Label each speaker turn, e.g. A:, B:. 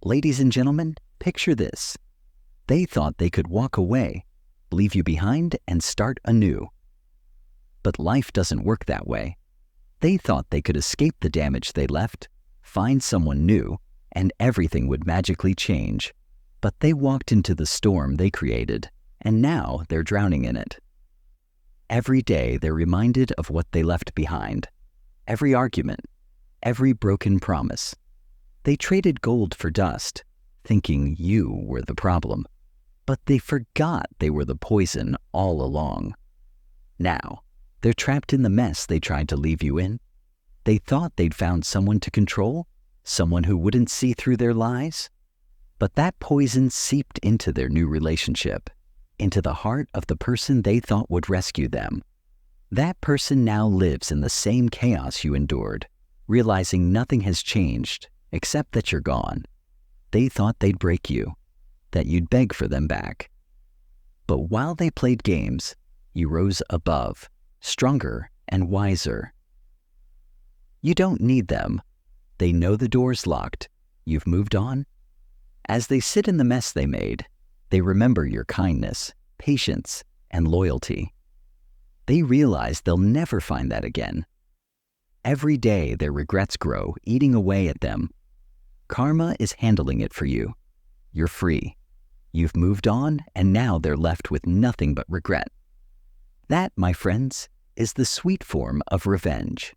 A: Ladies and gentlemen, picture this. They thought they could walk away, leave you behind, and start anew. But life doesn't work that way. They thought they could escape the damage they left, find someone new, and everything would magically change. But they walked into the storm they created, and now they're drowning in it. Every day they're reminded of what they left behind. Every argument, every broken promise. They traded gold for dust, thinking you were the problem. But they forgot they were the poison all along. Now, they're trapped in the mess they tried to leave you in. They thought they'd found someone to control, someone who wouldn't see through their lies. But that poison seeped into their new relationship, into the heart of the person they thought would rescue them. That person now lives in the same chaos you endured, realizing nothing has changed except that you're gone. They thought they'd break you, that you'd beg for them back. But while they played games, you rose above, stronger and wiser. You don't need them. They know the door's locked. You've moved on. As they sit in the mess they made, they remember your kindness, patience, and loyalty. They realize they'll never find that again. Every day their regrets grow, eating away at them. Karma is handling it for you. You're free. You've moved on, and now they're left with nothing but regret. That, my friends, is the sweet form of revenge.